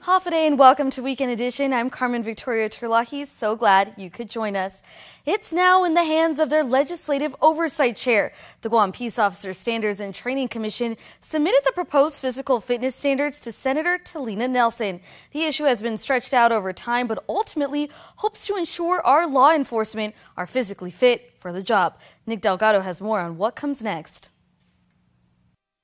Hafa and welcome to Weekend Edition. I'm Carmen Victoria Terlahi. So glad you could join us. It's now in the hands of their Legislative Oversight Chair. The Guam Peace Officer Standards and Training Commission submitted the proposed physical fitness standards to Senator Talina Nelson. The issue has been stretched out over time, but ultimately hopes to ensure our law enforcement are physically fit for the job. Nick Delgado has more on what comes next.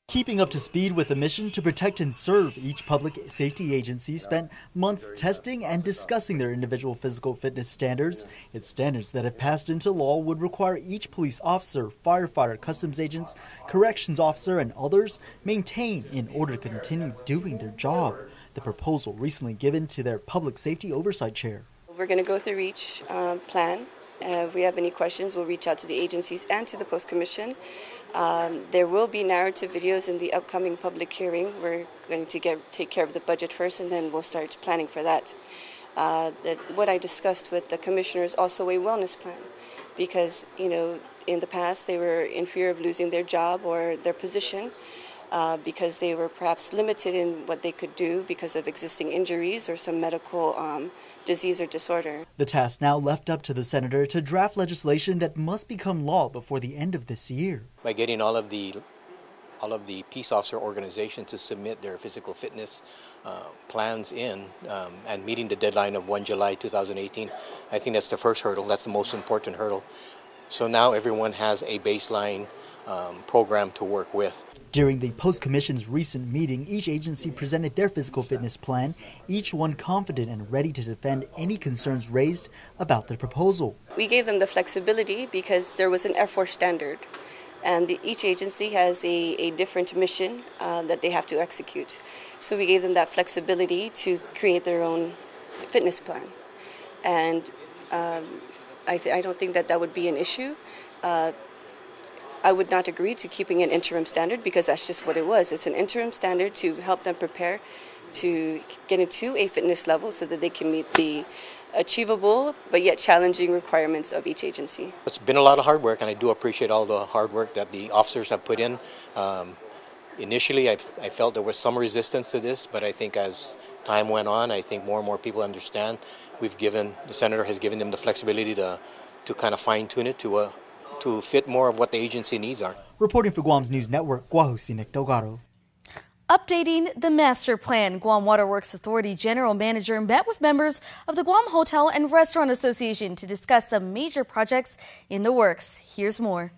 Keeping up to speed with the mission to protect and serve, each public safety agency spent months testing and discussing their individual physical fitness standards. It's standards that, if passed into law, would require each police officer, firefighter, customs agents, corrections officer, and others maintain in order to continue doing their job. The proposal recently given to their Public Safety Oversight Chair. We're going to go through each plan. If we have any questions, we'll reach out to the agencies and to the Post Commission. There will be narrative videos in the upcoming public hearing. We're going to take care of the budget first, and then we'll start planning for that. What I discussed with the commissioner is also a wellness plan, because in the past they were in fear of losing their job or their position. Because they were perhaps limited in what they could do because of existing injuries or some medical disease or disorder. The task now left up to the senator to draft legislation that must become law before the end of this year. By getting all of the peace officer organizations to submit their physical fitness plans in and meeting the deadline of 1 July 2018, I think that's the first hurdle. That's the most important hurdle. So now everyone has a baseline program to work with. During the Post Commission's recent meeting, each agency presented their physical fitness plan, each one confident and ready to defend any concerns raised about the proposal. We gave them the flexibility because there was an Air Force standard, and each agency has a different mission that they have to execute. So we gave them that flexibility to create their own fitness plan. And I don't think that would be an issue. I would not agree to keeping an interim standard because that's just what it was. It's an interim standard to help them prepare to get into a fitness level so that they can meet the achievable but yet challenging requirements of each agency. It's been a lot of hard work, and I do appreciate all the hard work that the officers have put in. Initially, I felt there was some resistance to this, but I think as time went on, I think more and more people understand. The senator has given them the flexibility to kind of fine-tune it to fit more of what the agency needs are. Reporting for Guam's News Network, Guahusi Nick Delgado. Updating the master plan, Guam Waterworks Authority General Manager met with members of the Guam Hotel and Restaurant Association to discuss some major projects in the works. Here's more.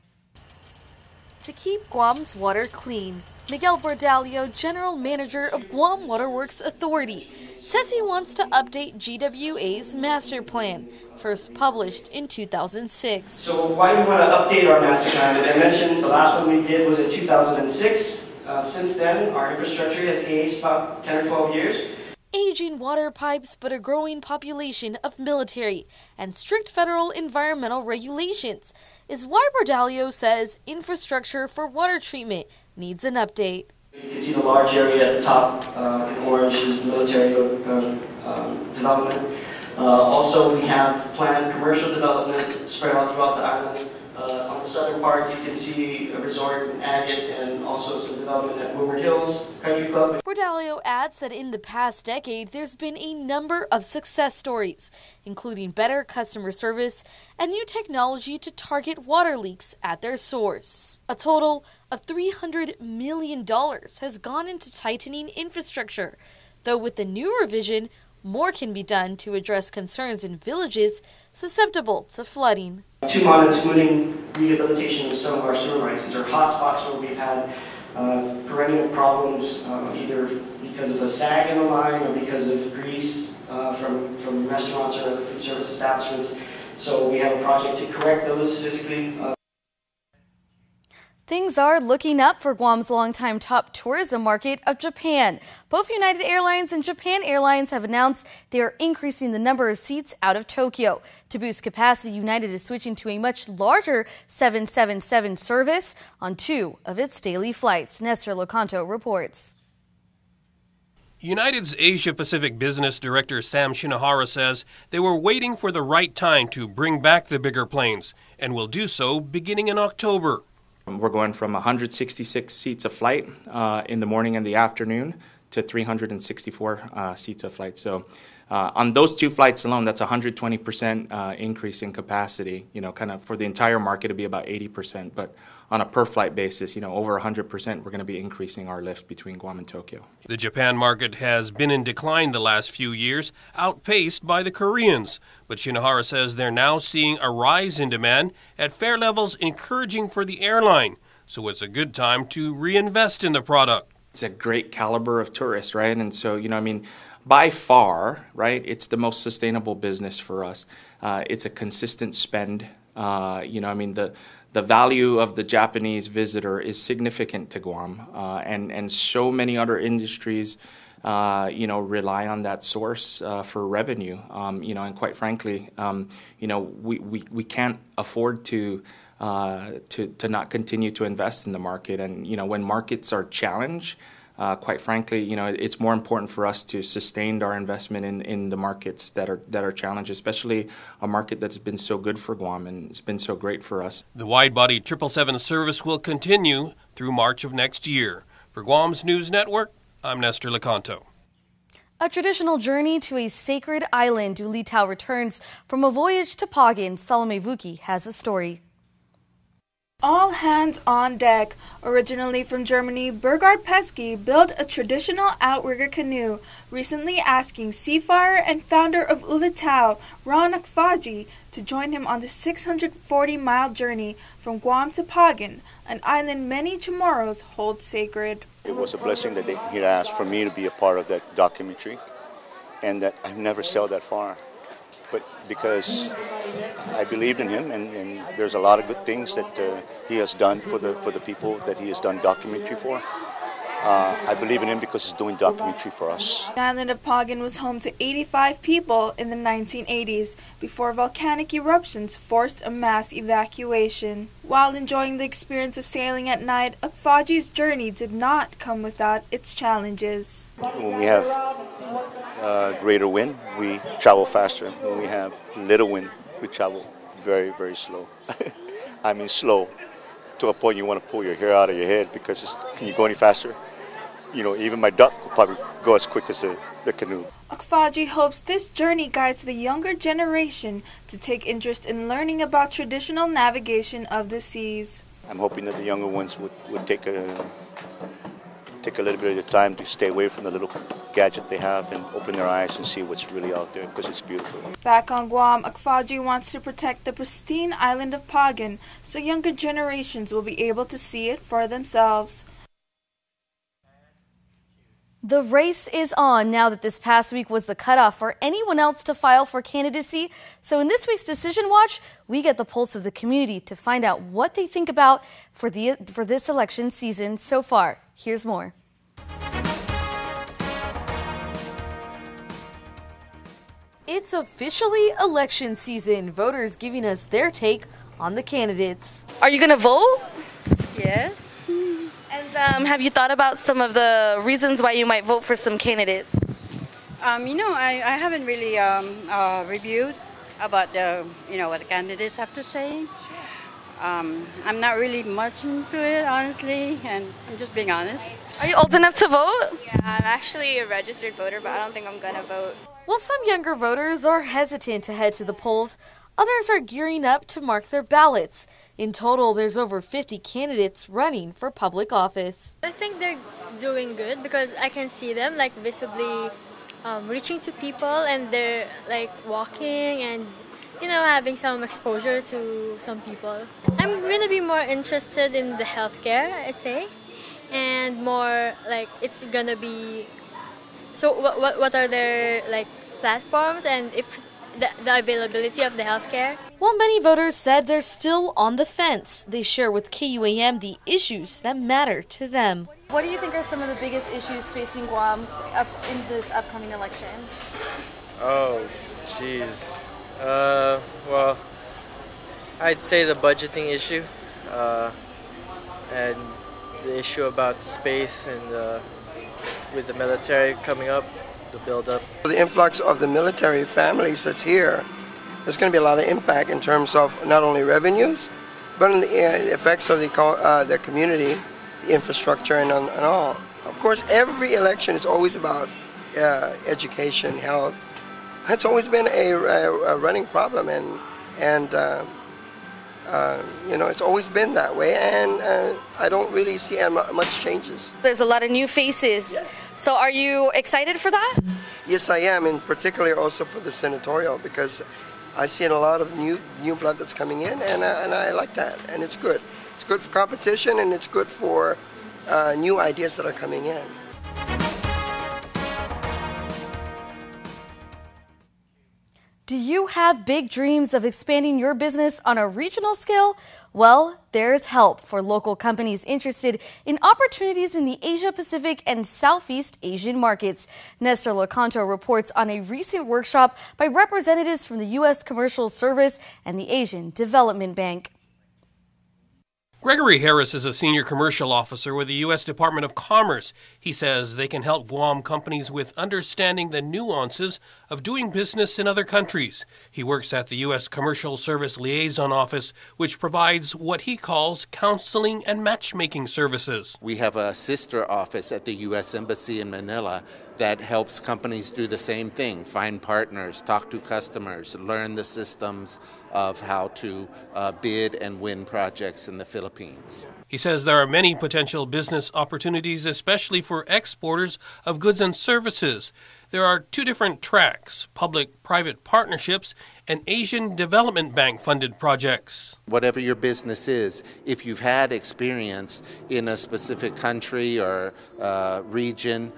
To keep Guam's water clean, Miguel Bordalio, General Manager of Guam Waterworks Authority, says he wants to update GWA's master plan, first published in 2006. So why do we want to update our master plan? As I mentioned, the last one we did was in 2006. Since then, our infrastructure has aged about 10 or 12 years. Aging water pipes, but a growing population of military and strict federal environmental regulations is why Bordalio says infrastructure for water treatment needs an update. You can see the large area at the top in orange is the military development. Also, we have planned commercial development spread out throughout the island. On the southern part, you can see a resort in Agate and also some development at Woodward Hills Country Club. Bordalio adds that in the past decade, there's been a number of success stories, including better customer service and new technology to target water leaks at their source. A total of $300 million has gone into tightening infrastructure, though with the new revision, more can be done to address concerns in villages susceptible to flooding. Tumon and Tamooning rehabilitation of some of our sewer lines. These are hot spots where we've had perennial problems, either because of a sag in the line or because of grease from restaurants or other food service establishments. So we have a project to correct those physically. Things are looking up for Guam's longtime top tourism market of Japan. Both United Airlines and Japan Airlines have announced they are increasing the number of seats out of Tokyo. To boost capacity, United is switching to a much larger 777 service on 2 of its daily flights. Nestor Locanto reports. United's Asia-Pacific Business Director Sam Shinohara says they were waiting for the right time to bring back the bigger planes and will do so beginning in October. We're going from 166 seats a flight in the morning and the afternoon to 364 seats a flight. So on those 2 flights alone, that's 120% increase in capacity. Kind of for the entire market, it'd be about 80%. But on a per flight basis, over 100%, we're going to be increasing our lift between Guam and Tokyo. The Japan market has been in decline the last few years, outpaced by the Koreans. But Shinohara says they're now seeing a rise in demand at fare levels encouraging for the airline. So it's a good time to reinvest in the product. It's a great caliber of tourists, right? And so, by far, right, it's the most sustainable business for us. It's a consistent spend. The value of the Japanese visitor is significant to Guam, and so many other industries, rely on that source for revenue. And quite frankly, we can't afford to not continue to invest in the market. And when markets are challenged, quite frankly, it's more important for us to sustain our investment in the markets that are challenged, especially a market that's been so good for Guam and it's been so great for us. The wide-body 777 service will continue through March of next year. For Guam's News Network, I'm Nestor Lecanto. A traditional journey to a sacred island, U Litau returns from a voyage to Pagan. Salome Vuki has a story. All hands on deck. Originally from Germany, Burghard Pesky built a traditional outrigger canoe, recently asking seafarer and founder of U Litau, Ron Akfaji, to join him on the 640-mile journey from Guam to Pagan, an island many Chamorros hold sacred. It was a blessing that he asked for me to be a part of that documentary, and that I've never sailed that far. But because I believed in him, and there's a lot of good things that he has done for the people that he has done documentary for. I believe in him because he's doing documentary for us. The island of Pagan was home to 85 people in the 1980s before volcanic eruptions forced a mass evacuation. While enjoying the experience of sailing at night, Akfaji's journey did not come without its challenges. When we have greater wind, we travel faster. When we have little wind, we travel very, very slow. I mean slow, to a point you want to pull your hair out of your head because can you go any faster? Even my duck will probably go as quick as the canoe. Akfaji hopes this journey guides the younger generation to take interest in learning about traditional navigation of the seas. I'm hoping that the younger ones would take a little bit of time to stay away from the little gadget they have and open their eyes and see what's really out there because it's beautiful. Back on Guam, Akfaji wants to protect the pristine island of Pagan so younger generations will be able to see it for themselves. The race is on now that this past week was the cutoff for anyone else to file for candidacy. So in this week's Decision Watch, we get the pulse of the community to find out what they think about for this election season so far. Here's more. It's officially election season. Voters giving us their take on the candidates. Are you going to vote? Yes. And have you thought about some of the reasons why you might vote for some candidates? I haven't really reviewed about what the candidates have to say. I'm not really much into it, honestly, and I'm just being honest. Are you old enough to vote? Yeah, I'm actually a registered voter, but I don't think I'm going to vote. Well, some younger voters are hesitant to head to the polls. Others are gearing up to mark their ballots. In total, there's over 50 candidates running for public office. I think they're doing good because I can see them visibly reaching to people, and they're walking and having some exposure to some people. I'm going to be more interested in the healthcare, I say, and more it's going to be, so what are their platforms and if the availability of the healthcare. While many voters said they're still on the fence, they share with KUAM the issues that matter to them. What do you think are some of the biggest issues facing Guam in this upcoming election? Oh, jeez. Well, I'd say the budgeting issue and the issue about space and with the military coming up, the build-up. The influx of the military families that's here, there's going to be a lot of impact in terms of not only revenues, but in the effects of the community, the infrastructure, and all. Of course, every election is always about education, health. It's always been a running problem, and it's always been that way, and I don't really see much changes. There's a lot of new faces. Yeah. So are you excited for that? Yes, I am, and particularly also for the senatorial, because I've seen a lot of new blood that's coming in, and I like that, and it's good. It's good for competition, and it's good for new ideas that are coming in. Do you have big dreams of expanding your business on a regional scale? Well, there's help for local companies interested in opportunities in the Asia-Pacific and Southeast Asian markets. Nestor Lecanto reports on a recent workshop by representatives from the U.S. Commercial Service and the Asian Development Bank. Gregory Harris is a senior commercial officer with the U.S. Department of Commerce. He says they can help Guam companies with understanding the nuances of doing business in other countries. He works at the U.S. Commercial Service Liaison Office, which provides what he calls counseling and matchmaking services. We have a sister office at the U.S. Embassy in Manila that helps companies do the same thing, find partners, talk to customers, learn the systems of how to bid and win projects in the Philippines. He says there are many potential business opportunities, especially for exporters of goods and services. There are two different tracks, public-private partnerships and Asian Development Bank funded projects. Whatever your business is, if you've had experience in a specific country or region,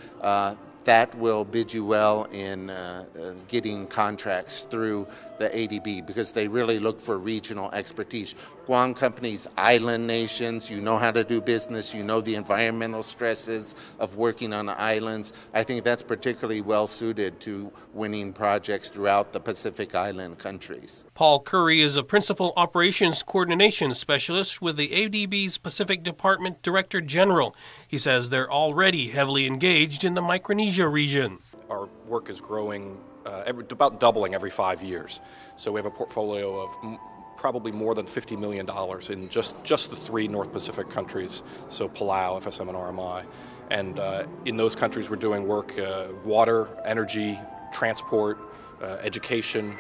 that will bid you well in getting contracts through the ADB, because they really look for regional expertise. Guam companies, island nations, you know how to do business, you know the environmental stresses of working on the islands. I think that's particularly well suited to winning projects throughout the Pacific Island countries. Paul Curry is a Principal Operations Coordination Specialist with the ADB's Pacific Department Director General. He says they're already heavily engaged in the Micronesia region. Our work is growing, about doubling every 5 years. So we have a portfolio of probably more than $50 million in just the three North Pacific countries, so Palau, FSM, and RMI. And in those countries we're doing work, water, energy, transport, education,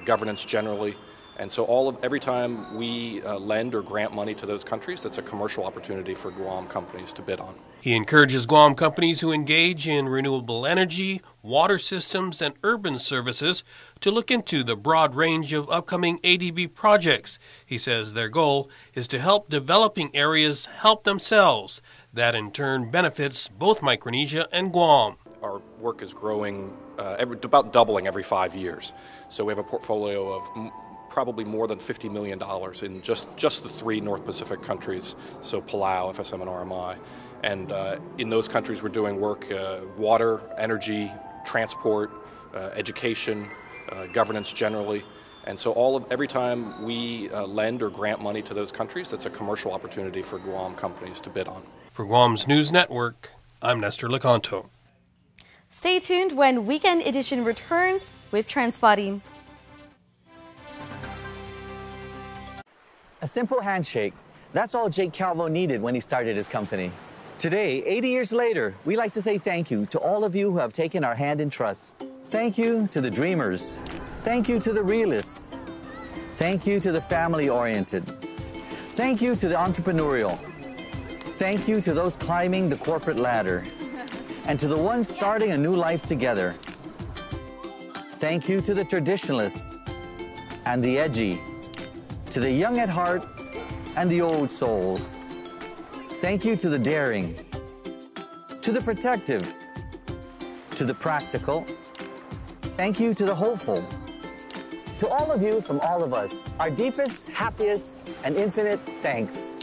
governance generally. And so every time we lend or grant money to those countries, that's a commercial opportunity for Guam companies to bid on. He encourages Guam companies who engage in renewable energy, water systems, and urban services to look into the broad range of upcoming ADB projects. He says their goal is to help developing areas help themselves. That in turn benefits both Micronesia and Guam. Our work is growing, about doubling every 5 years. So we have a portfolio of probably more than $50 million in just the three North Pacific countries, so Palau, FSM, and RMI. And in those countries we're doing work, water, energy, transport, education, governance generally. And so every time we lend or grant money to those countries, that's a commercial opportunity for Guam companies to bid on. For Guam's News Network, I'm Nestor Lecanto. Stay tuned when Weekend Edition returns with Transpotting. A simple handshake. That's all Jake Calvo needed when he started his company. Today, 80 years later, we like to say thank you to all of you who have taken our hand in trust. Thank you to the dreamers. Thank you to the realists. Thank you to the family-oriented. Thank you to the entrepreneurial. Thank you to those climbing the corporate ladder. And to the ones starting a new life together. Thank you to the traditionalists and the edgy. To the young at heart and the old souls. Thank you to the daring, to the protective, to the practical. Thank you to the hopeful. To all of you from all of us, our deepest, happiest, and infinite thanks.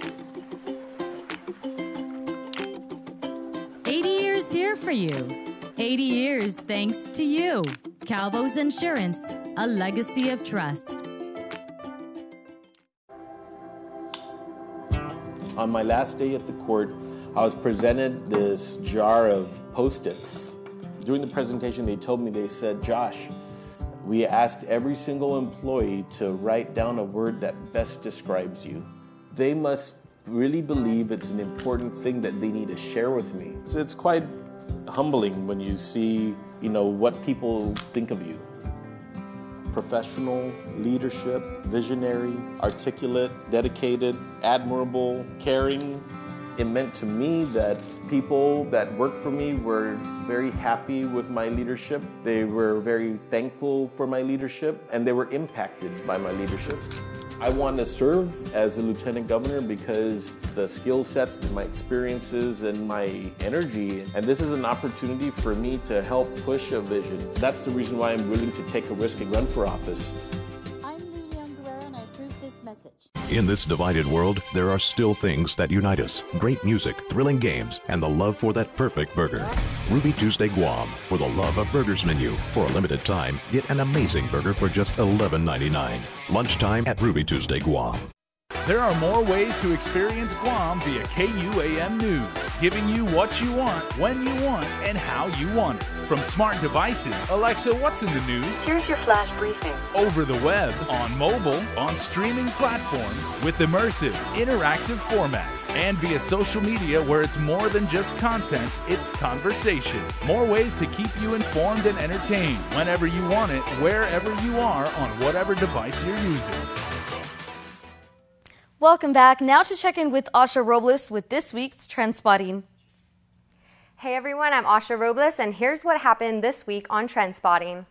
80 years here for you. 80 years thanks to you. Calvo's Insurance, a legacy of trust. On my last day at the court, I was presented this jar of Post-its. During the presentation, they said, Josh, we asked every single employee to write down a word that best describes you. They must really believe it's an important thing that they need to share with me. So it's quite humbling when you see, what people think of you. Professional, leadership, visionary, articulate, dedicated, admirable, caring. It meant to me that people that worked for me were very happy with my leadership. They were very thankful for my leadership, and they were impacted by my leadership. I want to serve as a lieutenant governor because the skill sets, my experiences, and my energy, and this is an opportunity for me to help push a vision. That's the reason why I'm willing to take a risk and run for office. In this divided world, there are still things that unite us. Great music, thrilling games, and the love for that perfect burger. Ruby Tuesday Guam, for the love of burgers menu. For a limited time, get an amazing burger for just $11.99. Lunchtime at Ruby Tuesday Guam. There are more ways to experience Guam via KUAM News, giving you what you want, when you want, and how you want it. From smart devices, Alexa, what's in the news? Here's your flash briefing. Over the web, on mobile, on streaming platforms, with immersive, interactive formats, and via social media where it's more than just content, it's conversation. More ways to keep you informed and entertained whenever you want it, wherever you are, on whatever device you're using. Welcome back. Now to check in with Asha Robles with this week's Trend Spotting. Hey everyone, I'm Asha Robles, and here's what happened this week on Trend Spotting.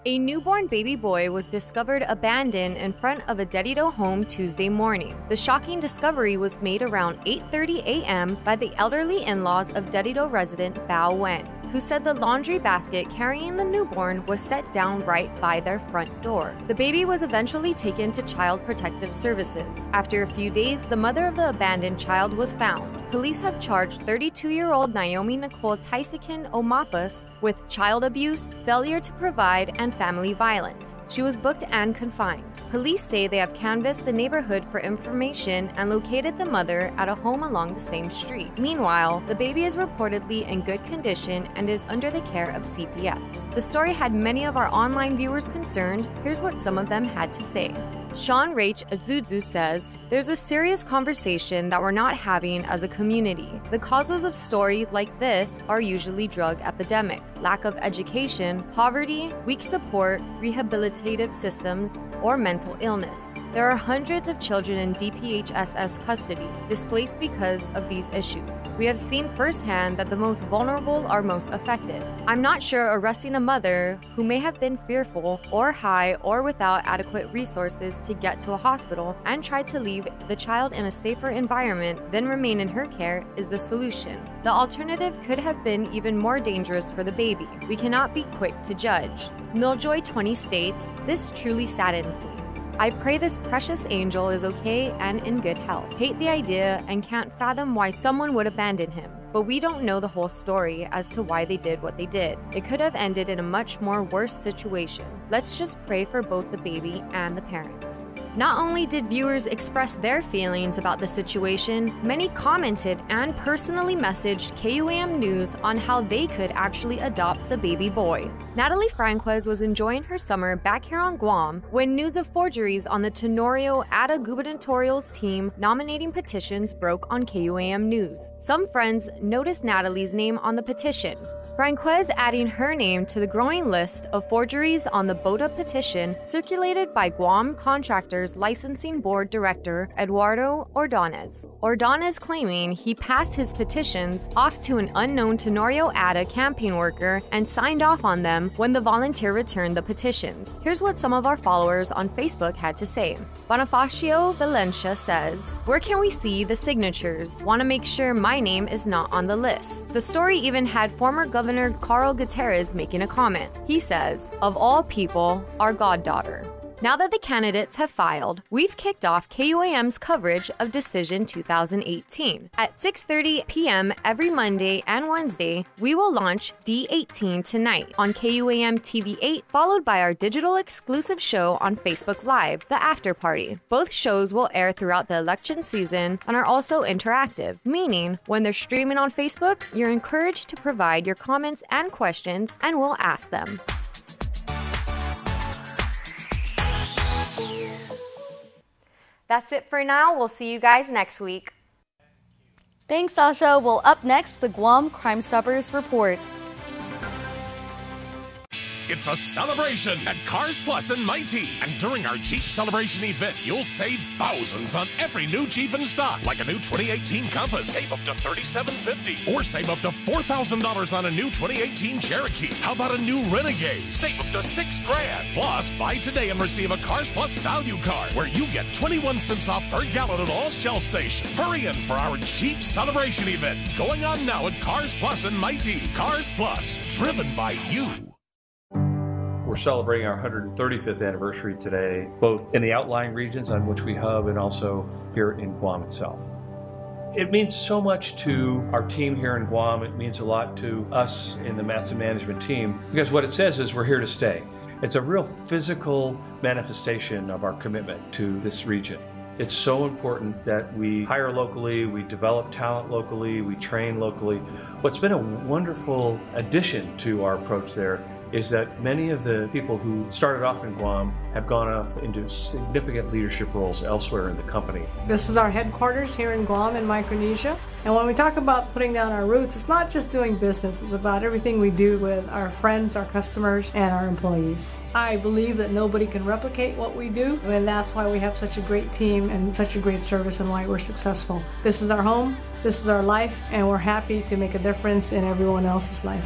A newborn baby boy was discovered abandoned in front of a Dedido home Tuesday morning. The shocking discovery was made around 8:30 a.m. by the elderly in-laws of Dedido resident Bao Wen, who said the laundry basket carrying the newborn was set down right by their front door. The baby was eventually taken to Child Protective Services. After a few days, the mother of the abandoned child was found. Police have charged 32-year-old Naomi Nicole Tysikin Omapas with child abuse, failure to provide, and family violence. She was booked and confined. Police say they have canvassed the neighborhood for information and located the mother at a home along the same street. Meanwhile, the baby is reportedly in good condition and is under the care of CPS. The story had many of our online viewers concerned. Here's what some of them had to say. Sean Rach Azuzu says, "There's a serious conversation that we're not having as a community. The causes of stories like this are usually drug epidemic, lack of education, poverty, weak support, rehabilitative systems, or mental illness. There are hundreds of children in DPHSS custody, displaced because of these issues. We have seen firsthand that the most vulnerable are most affected. I'm not sure arresting a mother who may have been fearful or high or without adequate resources to get to a hospital and try to leave the child in a safer environment than remain in her care is the solution. The alternative could have been even more dangerous for the baby. We cannot be quick to judge." Miljoy 20 states, "This truly saddens me. I pray this precious angel is okay and in good health. Hate the idea and can't fathom why someone would abandon him. But we don't know the whole story as to why they did what they did. It could have ended in a much more worse situation. Let's just pray for both the baby and the parents." Not only did viewers express their feelings about the situation, many commented and personally messaged KUAM News on how they could actually adopt the baby boy. Natalie Franquez was enjoying her summer back here on Guam when news of forgeries on the Tenorio Ada gubernatorial's team nominating petitions broke on KUAM News. Some friends noticed Natalie's name on the petition. Franquez adding her name to the growing list of forgeries on the BOTA petition circulated by Guam Contractors Licensing Board Director Eduardo Ordonez. Ordonez claiming he passed his petitions off to an unknown Tenorio Ada campaign worker and signed off on them when the volunteer returned the petitions. Here's what some of our followers on Facebook had to say. Bonifacio Valencia says, "Where can we see the signatures? Want to make sure my name is not on the list." The story even had former Governor Carl Gutierrez making a comment. He says, "Of all people, our goddaughter." Now that the candidates have filed, we've kicked off KUAM's coverage of Decision 2018. At 6:30 p.m. every Monday and Wednesday, we will launch D18 tonight on KUAM TV8, followed by our digital exclusive show on Facebook Live, The After Party. Both shows will air throughout the election season and are also interactive, meaning when they're streaming on Facebook, you're encouraged to provide your comments and questions, and we'll ask them. That's it for now. We'll see you guys next week. Thanks, Sasha. Well, up next, the Guam Crime Stoppers report. It's a celebration at Cars Plus and Mighty. And during our Jeep Celebration event, you'll save thousands on every new Jeep in stock, like a new 2018 Compass. Save up to $3,750. Or save up to $4,000 on a new 2018 Cherokee. How about a new Renegade? Save up to $6,000. Plus, buy today and receive a Cars Plus value card, where you get 21 cents off per gallon at all Shell stations. Hurry in for our Jeep Celebration event, going on now at Cars Plus and Mighty. Cars Plus, driven by you. We're celebrating our 135th anniversary today, both in the outlying regions on which we hub and also here in Guam itself. It means so much to our team here in Guam. It means a lot to us in the Matson management team, because what it says is we're here to stay. It's a real physical manifestation of our commitment to this region. It's so important that we hire locally, we develop talent locally, we train locally. What's been a wonderful addition to our approach there is that many of the people who started off in Guam have gone off into significant leadership roles elsewhere in the company. This is our headquarters here in Guam in Micronesia. And when we talk about putting down our roots, it's not just doing business, it's about everything we do with our friends, our customers, and our employees. I believe that nobody can replicate what we do, and that's why we have such a great team and such a great service and why we're successful. This is our home, this is our life, and we're happy to make a difference in everyone else's life.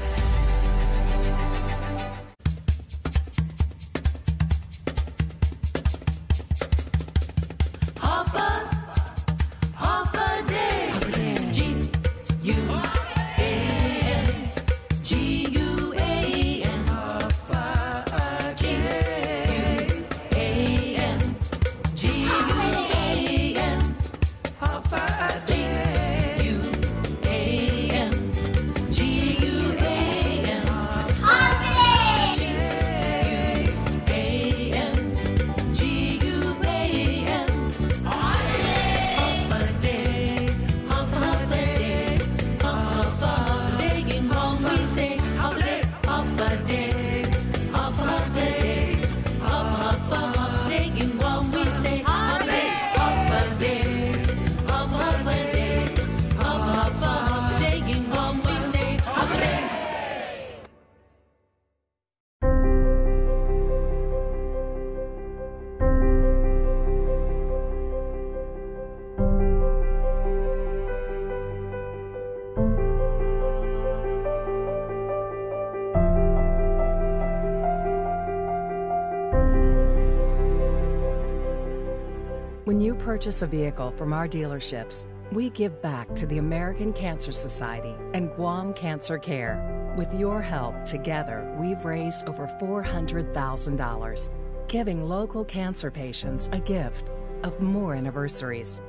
When you purchase a vehicle from our dealerships, we give back to the American Cancer Society and Guam Cancer Care. With your help, together, we've raised over $400,000, giving local cancer patients a gift of more anniversaries,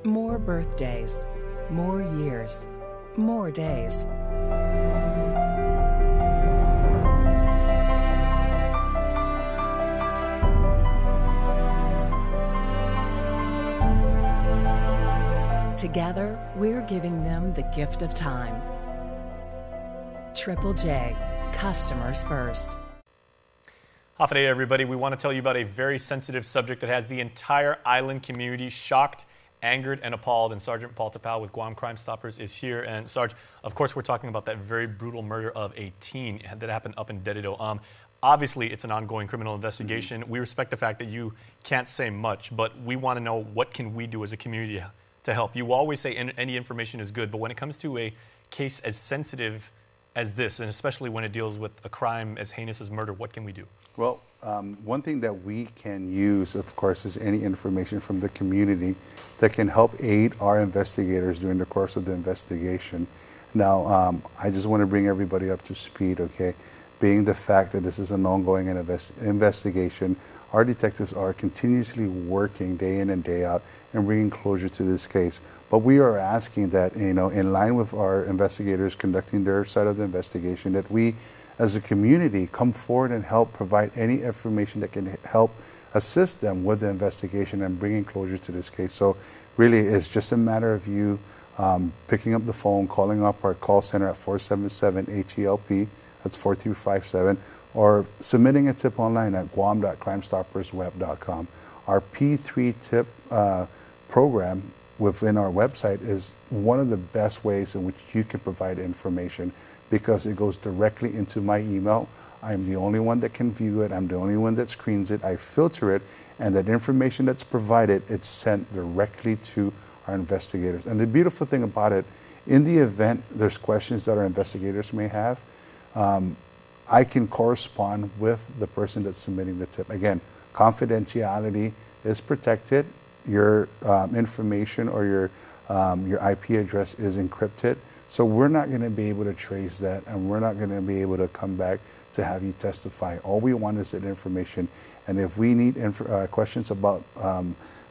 more birthdays, more years, more days. Together, we're giving them the gift of time. Triple J, customers first. Hafa adai, everybody. We want to tell you about a very sensitive subject that has the entire island community shocked, angered, and appalled. And Sergeant Paul Tapao with Guam Crime Stoppers is here. And Sarge, of course, we're talking about that very brutal murder of a teen that happened up in Dedido. Obviously, it's an ongoing criminal investigation. We respect the fact that you can't say much, but we want to know, what can we do as a community to help? You always say any information is good, but when it comes to a case as sensitive as this, and especially when it deals with a crime as heinous as murder, what can we do? Well, one thing that we can use, of course, is any information from the community that can help aid our investigators during the course of the investigation. Now, I just want to bring everybody up to speed, okay? Being the fact that this is an ongoing investigation, our detectives are continuously working day in and day out and bringing closure to this case. But we are asking that, you know, in line with our investigators conducting their side of the investigation, that we as a community come forward and help provide any information that can help assist them with the investigation and bringing closure to this case. So really, it's just a matter of you picking up the phone, calling up our call center at 477-HELP, that's 4257, or submitting a tip online at guam.crimestoppersweb.com. our P3 tip program within our website is one of the best ways in which you can provide information, because it goes directly into my email. I'm the only one that can view it. I'm the only one that screens it. I filter it, and that information that's provided, it's sent directly to our investigators. And the beautiful thing about it, in the event there's questions that our investigators may have, I can correspond with the person that's submitting the tip. Again, confidentiality is protected. Your information or your IP address is encrypted. So we're not going to be able to trace that, and we're not going to be able to come back to have you testify. All we want is that information. And if we need questions about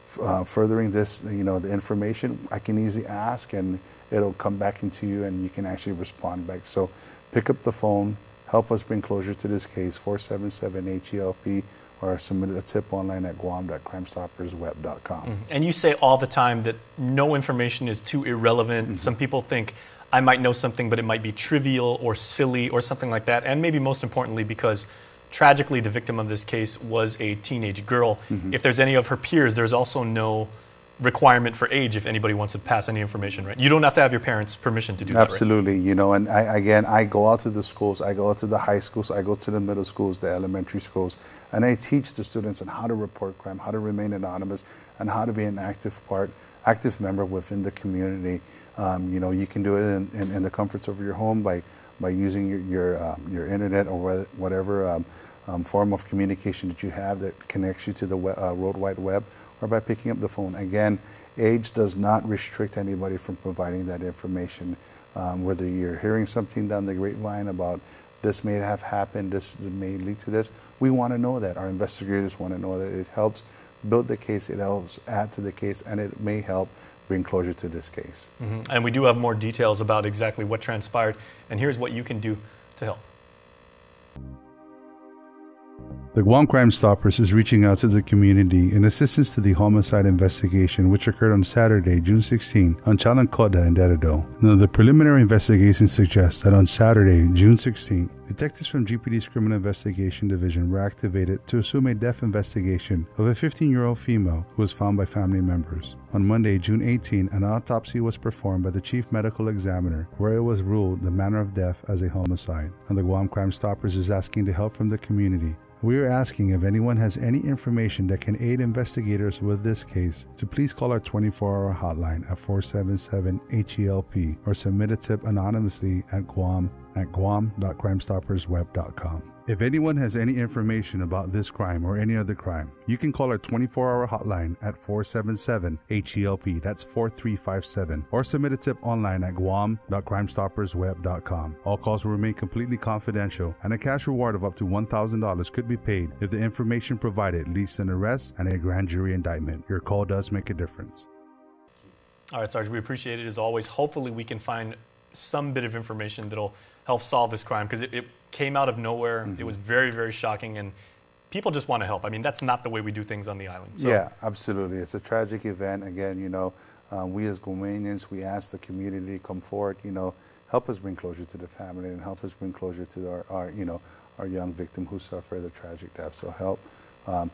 furthering this, the information, I can easily ask, and it'll come back into you, and you can actually respond back. So pick up the phone, help us bring closure to this case, 477-HELP, or submit a tip online at guam.crimestoppersweb.com. And you say all the time that no information is too irrelevant. Some people think I might know something, but it might be trivial or silly or something like that. And maybe most importantly, because tragically the victim of this case was a teenage girl. If there's any of her peers, there's also no requirement for age if anybody wants to pass any information, right? You don't have to have your parents' permission to do that, Absolutely, and I go out to the schools, I go out to the high schools, I go to the middle schools, the elementary schools, and I teach the students on how to report crime, how to remain anonymous, and how to be an active member within the community. You can do it in the comforts of your home by using your internet or whatever form of communication that you have that connects you to the World Wide Web, or by picking up the phone. Again, age does not restrict anybody from providing that information. Whether you're hearing something down the grapevine about this may have happened, this may lead to this, we want to know that. Our investigators want to know that. It helps build the case, it helps add to the case, and it may help bring closure to this case. And we do have more details about exactly what transpired, and here's what you can do to help. The Guam Crime Stoppers is reaching out to the community in assistance to the homicide investigation which occurred on Saturday, June 16, on Chalancoda and Dededo. Now, the preliminary investigation suggests that on Saturday, June 16, detectives from GPD's Criminal Investigation Division were activated to assume a death investigation of a 15-year-old female who was found by family members. On Monday, June 18, an autopsy was performed by the Chief Medical Examiner, where it was ruled the manner of death as a homicide. And the Guam Crime Stoppers is asking the help from the community. We are asking if anyone has any information that can aid investigators with this case to please call our 24-hour hotline at 477-HELP or submit a tip anonymously at guam.crimestoppersweb.com. If anyone has any information about this crime or any other crime, you can call our 24-hour hotline at 477-HELP, that's 4357, or submit a tip online at guam.crimestoppersweb.com. All calls will remain completely confidential, and a cash reward of up to $1,000 could be paid if the information provided leads to an arrest and a grand jury indictment. Your call does make a difference. All right, Sarge, we appreciate it as always. Hopefully we can find some bit of information that'll help solve this crime, because it came out of nowhere. It was very, very shocking, and people just want to help. I mean, that's not the way we do things on the island. So. Yeah, absolutely. It's a tragic event. Again, we as Guamanians, we ask the community to come forward, help us bring closure to the family and help us bring closure to our young victim who suffered a tragic death. So help.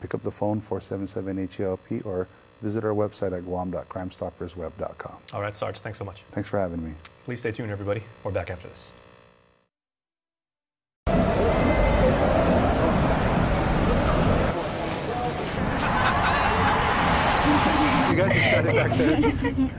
Pick up the phone, 477-HELP, or visit our website at guam.crimestoppersweb.com. All right, Sarge, thanks so much. Thanks for having me. Please stay tuned, everybody. We're back after this. You guys can set it back there.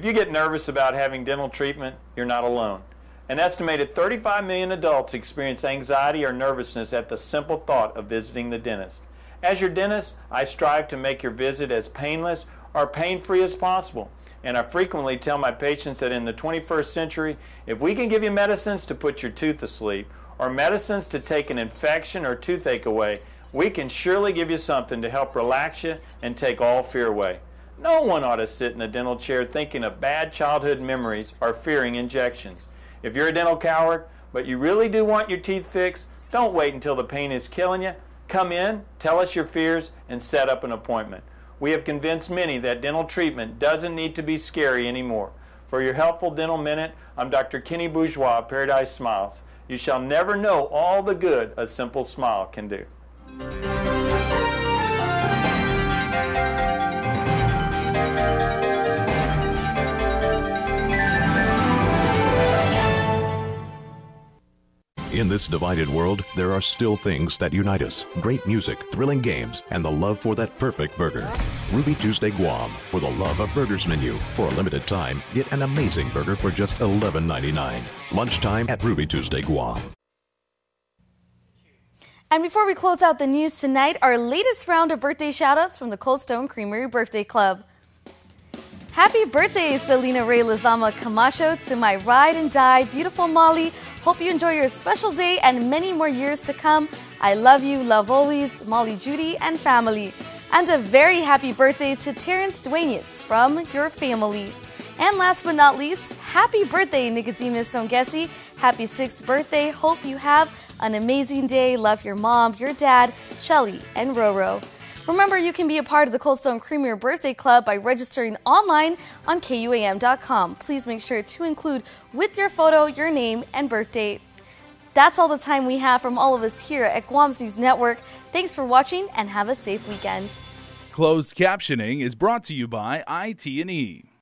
If you get nervous about having dental treatment, you're not alone. An estimated 35 million adults experience anxiety or nervousness at the simple thought of visiting the dentist. As your dentist, I strive to make your visit as painless or pain-free as possible. And I frequently tell my patients that in the 21st century, if we can give you medicines to put your tooth to sleep or medicines to take an infection or toothache away, we can surely give you something to help relax you and take all fear away. No one ought to sit in a dental chair thinking of bad childhood memories or fearing injections. If you're a dental coward, but you really do want your teeth fixed, don't wait until the pain is killing you. Come in, tell us your fears, and set up an appointment. We have convinced many that dental treatment doesn't need to be scary anymore. For your helpful dental minute, I'm Dr. Kenny Bourgeois of Paradise Smiles. You shall never know all the good a simple smile can do. In this divided world, there are still things that unite us. Great music, thrilling games, and the love for that perfect burger. Ruby Tuesday Guam, for the love of burgers menu. For a limited time, get an amazing burger for just $11.99. Lunchtime at Ruby Tuesday Guam. And before we close out the news tonight, our latest round of birthday shout-outs from the Cold Stone Creamery Birthday Club. Happy birthday, Selena Ray Lizama Camacho, to my ride and die, beautiful Molly. Hope you enjoy your special day and many more years to come. I love you, love always, Molly Judy and family. And a very happy birthday to Terrence Duenas from your family. And last but not least, happy birthday, Nicodemus Ongesi. Happy 6th birthday. Hope you have an amazing day. Love your mom, your dad, Shelly, and Roro. Remember, you can be a part of the Cold Stone Creamery Birthday Club by registering online on KUAM.com. Please make sure to include with your photo your name and birth date. That's all the time we have from all of us here at Guam's News Network. Thanks for watching and have a safe weekend. Closed captioning is brought to you by IT&E.